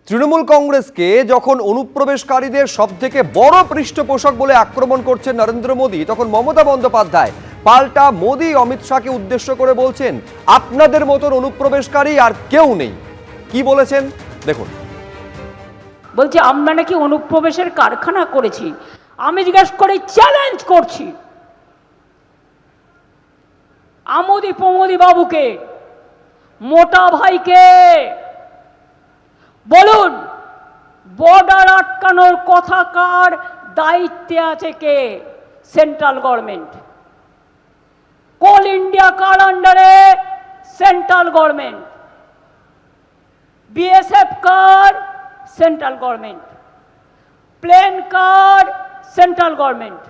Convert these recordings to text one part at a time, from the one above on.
তৃণমূল কংগ্রেসকে যখন অনুপ্রবেশকারীদের সবথেকে বড় পৃষ্ঠপোষক বলে আক্রমণ করছেন নরেন্দ্র মোদী, তখন মমতা বন্দ্যোপাধ্যায় পাল্টা মোদী অমিত শাহকে উদ্দেশ্য করে বলছেন, আপনাদের মতন অনুপ্রবেশকারী আর কেউ নেই। কি বলেছেন দেখুন। বলছে আমরা নাকি অনুপ্রবেশের কারখানা করেছি। আমি জিজ্ঞাসা করে চ্যালেঞ্জ করছি আমোদি প্রমোদি বাবুকে, মোটা ভাইকে, বলুন বর্ডার আটকানোর কথা কার দায়িত্বে আছে? কে? Central government. কোল ইন্ডিয়া কার আন্ডারে? Central government. বিএসএফ কার? Central government. প্লেন কার? Central government.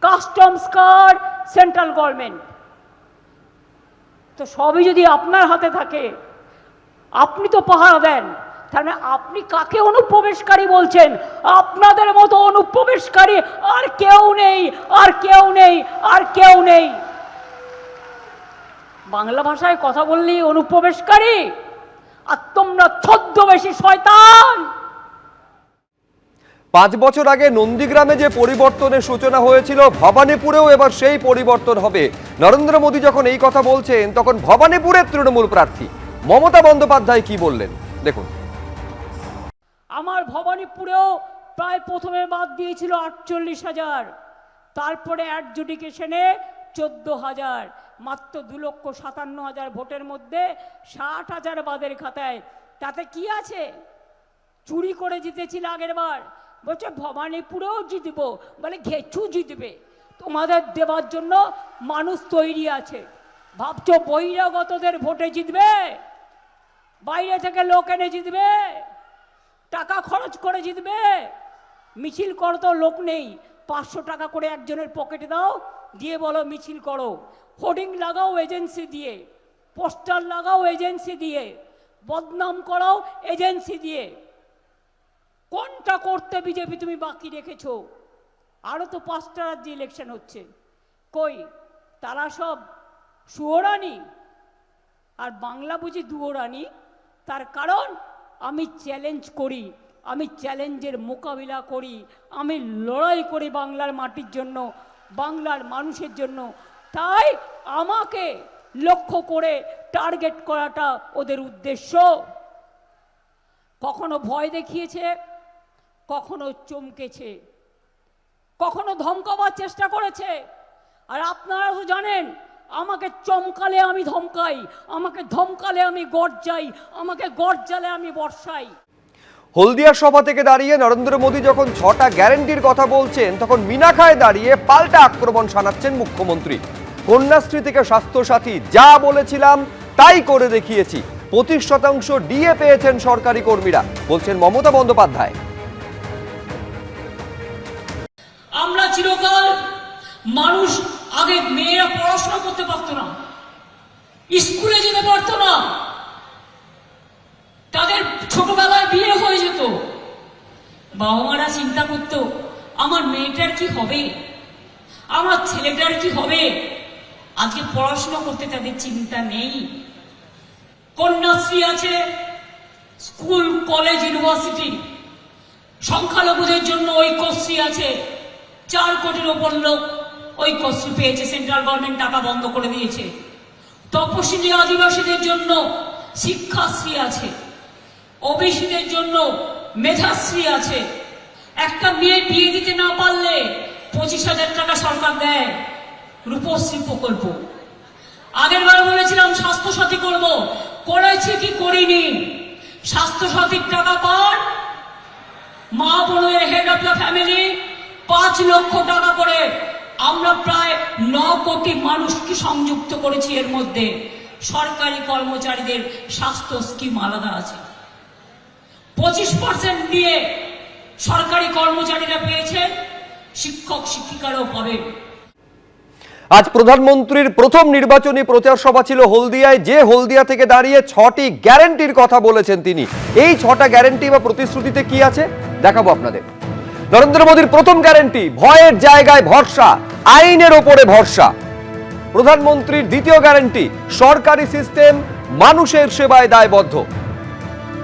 কাস্টমস কার? Central government. তো সবই যদি আপনার হাতে থাকে, আপনি তো পাহারা দেন, তাহলে আপনি কাকে অনুপ্রবেশকারী বলছেন? আপনাদের মতো অনুপ্রবেশকারী আর কেউ নেই, আর কেউ নেই, আর কেউ নেই। বাংলা ভাষায় কথা বললেই অনুপ্রবেশকারী, আর তোমরা ছদ্মবেশী শয়তান। 5 বছর আগে নন্দীগ্রামে যে পরিবর্তনের সূচনা হয়েছিল, ভবানীপুরেও এবার সেই পরিবর্তন হবে। নরেন্দ্র মোদী যখন এই কথা বলছেন, তখন ভবানীপুরের তৃণমূল প্রার্থী মমতা বন্দ্যোপাধ্যায় কি বললেন দেখুন। আমার ভবানীপুরেও প্রায় প্রথমে বাদ দিয়েছিল 48,000, তারপরে অ্যাডজুডিকেশনে 14,000, মাত্র 2,57,000 ভোটের মধ্যে 60,000 বাদের খাতায়। তাতে কি আছে? চুরি করে জিতেছিল আগের বার, বলছে ভবানীপুরেও জিতব, বলে ঘেচু জিতবে। তোমাদের দেওয়ার জন্য মানুষ তৈরি আছে। ভাবছো বহিরাগতদের ভোটে জিতবে? বাইরে থেকে লোক এনে জিতবে? টাকা খরচ করে জিতবে? মিছিল করো তো লোক নেই, 500 টাকা করে একজনের পকেটে দাও, দিয়ে বলো মিছিল করো। হোর্ডিং লাগাও এজেন্সি দিয়ে, পোস্টার লাগাও এজেন্সি দিয়ে, বদনাম করাও এজেন্সি দিয়ে। কোনটা করতে বিজেপি তুমি বাকি রেখেছো? আরও তো 5টা রাজ্যে ইলেকশন হচ্ছে, কই তারা সব সুয়োরানি, আর বাংলা বুঝি দুয়োরানি। তার কারণ আমি চ্যালেঞ্জ করি, আমি চ্যালেঞ্জের মোকাবিলা করি, আমি লড়াই করি বাংলার মাটির জন্য, বাংলার মানুষের জন্য। তাই আমাকে লক্ষ্য করে টার্গেট করাটা ওদের উদ্দেশ্য। কখনো ভয় দেখিয়েছে, কখনো চমকেছে, কখনো ধমকাবার চেষ্টা করেছে। আর আপনারা তো জানেন, আমাকে চমকালে আমি ধমকাই, আমাকে ধমকালে আমি গর্জাই, আমাকে গর্জালে আমি বর্ষাই। হলদিয়া সভা থেকে দাঁড়িয়ে নরেন্দ্র মোদী যখন 6টা গ্যারান্টির কথা বলছেন, তখন মিনাখায় দাঁড়িয়ে পাল্টা আক্রমণ শানাচ্ছেন মুখ্যমন্ত্রী। কন্যাশ্রী থেকে স্বাস্থ্যসাথী, যা বলেছিলাম তাই করে দেখিয়েছি। 25% ডিএ পেয়েছেন সরকারি কর্মীরা, বলছেন মমতা বন্দ্যোপাধ্যায়। আমরা চিরকাল মানুষ, আগে মেয়েরা পড়াশোনা করতে পারতো না, স্কুলে যেতে পারতো না, তাদের ছোটবেলায় বিয়ে হয়ে যেত। বাবা মারা চিন্তা করতো আমার মেয়েটার কি হবে, আমার ছেলেটার কি হবে। আজকে পড়াশোনা করতে তাদের চিন্তা নেই। কন্যাশ্রী আছে, স্কুল কলেজ ইউনিভার্সিটি। সংখ্যালঘুদের জন্য ঐক্যশ্রী আছে, 4 কোটির ওপর লোক ঐক্যশ্রী পেয়েছে, সেন্ট্রাল গভর্নমেন্ট টাকা বন্ধ করে দিয়েছে। তপশিলি আদিবাসীদের জন্য শিক্ষাশ্রী আছে, ওবিসিদের জন্য মেধাশ্রী আছে। একটা মেয়ে বিয়ে দিতে না পারলে 25,000 টাকা সরকার দেয়, রূপশ্রী প্রকল্প। আগের বার বলেছিলাম স্বাস্থ্যসাথী করব, করেছি কি করিনি? স্বাস্থ্যসাথীর টাকা পান মা বোনের হেড অফ দ্য ফ্যামিলি 5 লক্ষ টাকা করে। আমরা প্রায় 9 কোটি মানুষকে সংযুক্ত করেছি। এর মধ্যে সরকারি কর্মচারীদের স্বাস্থ্য স্কিম আলাদা আছে। 25% দিয়ে সরকারি কর্মচারীরা পেয়েছেন, শিক্ষক শিক্ষিকারাও পাবেন। আজ প্রধানমন্ত্রীর প্রথম নির্বাচনী প্রচার সভা ছিল হলদিয়ায়, যে হলদিয়া থেকে দাঁড়িয়ে 6টি গ্যারান্টির কথা বলেছেন তিনি। এই 6টা গ্যারান্টি বা প্রতিশ্রুতিতে কি আছে দেখাবো আপনাদের। নরেন্দ্র মোদীর প্রথম গ্যারান্টি, ভয়ের জায়গায় ভরসা, আইনের ওপরে ভরসা। প্রধানমন্ত্রীর দ্বিতীয় গ্যারান্টি, সরকারি সিস্টেম মানুষের সেবায় দায়বদ্ধ।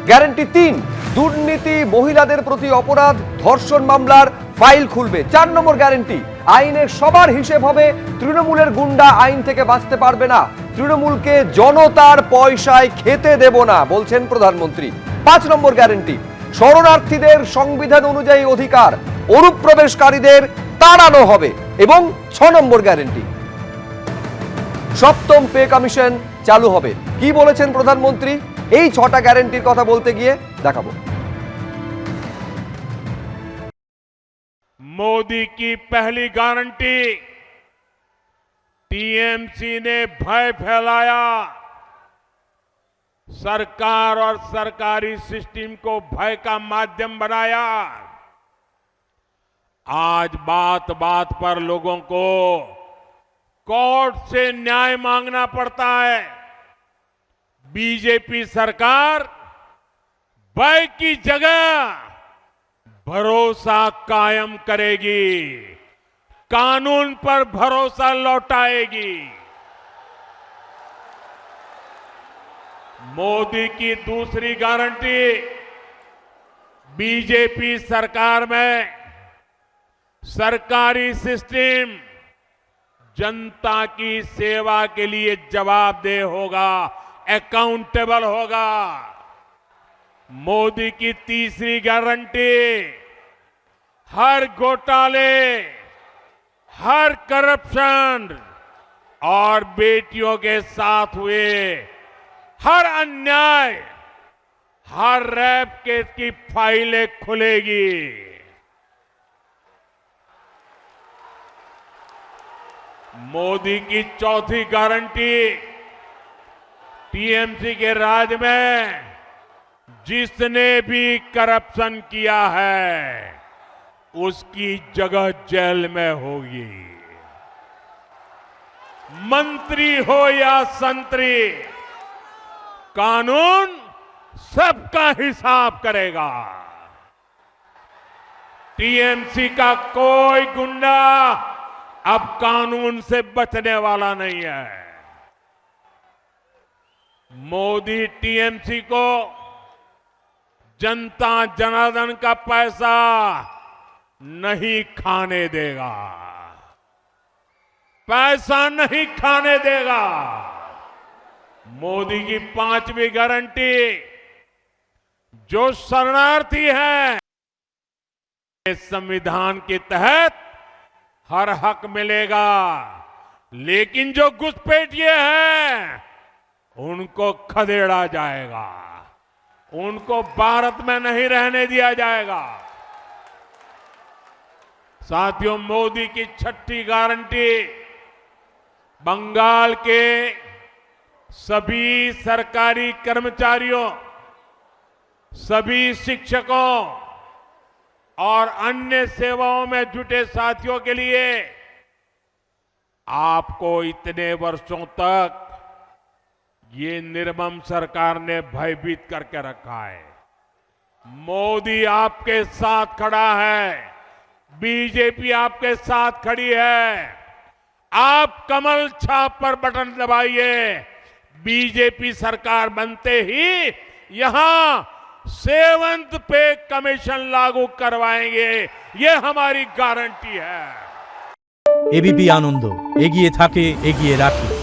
গ্যারেন্টি 3, দুর্নীতি, মহিলাদের প্রতি অপরাধ, ধর্ষণ মামলার ফাইল খুলবে। 4 নম্বর গ্যারেন্টি, আইনের সবার হিসেব হবে, তৃণমূলের গুন্ডা আইন থেকে বাঁচতে পারবে না, তৃণমূলকে জনতার পয়সায় খেতে দেব না, বলছেন প্রধানমন্ত্রী। 5 নম্বর গ্যারেন্টি, শরণার্থীদের সংবিধান অনুযায়ী অধিকার, অনুপ্রবেশকারীদের তাড়ানো হবে। এবং 6 নম্বর গ্যারেন্টি, 7ম পে কমিশন চালু হবে। কি বলেছেন প্রধানমন্ত্রী এই 6টা গ্যারেন্টির কথা বলতে গিয়ে, দেখাবো। मोदी की पहली गारंटी, टीएमसी ने भय फैलाया, सरकार और सरकारी सिस्टम को भय का माध्यम बनाया। आज बात बात पर लोगों को कोर्ट से न्याय मांगना पड़ता है। बीजेपी सरकार भय की जगह भरोसा कायम करेगी, कानून पर भरोसा लौटाएगी। मोदी की दूसरी गारंटी, बीजेपी सरकार में सरकारी सिस्टम जनता की सेवा के लिए जवाबदेह होगा, अकाउंटेबल होगा। मोदी की तीसरी गारंटी, हर घोटाले, हर करप्शन और बेटियों के साथ हुए हर अन्याय, हर रेप केस की फाइलें खुलेगी। मोदी की चौथी गारंटी, टीएमसी के राज में जिसने भी करप्शन किया है उसकी जगह जेल में होगी। मंत्री हो या संतरी, कानून सबका हिसाब करेगा। टीएमसी का कोई गुंडा अब कानून से बचने वाला नहीं है। मोदी टीएमसी को जनता जनार्दन का पैसा नहीं खाने देगा, पैसा नहीं खाने देगा। मोदी की 5वीं गारंटी, जो शरणार्थी है संविधान के तहत हर हक मिलेगा, लेकिन जो घुसपैठिए हैं उनको खदेड़ा जाएगा, उनको भारत में नहीं रहने दिया जाएगा। साथियों, मोदी की 6ठी गारंटी, बंगाल के सभी सरकारी कर्मचारियों, सभी शिक्षकों और अन्य सेवाओं में जुटे साथियों के लिए आपको इतने वर्षों तक ये निर्मम सरकार ने भयभीत करके रखा है। मोदी आपके साथ खड़ा है, बीजेपी आपके साथ खड़ी है। आप कमल छाप पर बटन दबाइए, बीजेपी सरकार बनते ही यहां 7th पे कमीशन लागू करवाएंगे, ये हमारी गारंटी है। एबीपी आनंद, एगिए थाके एगिए राखी।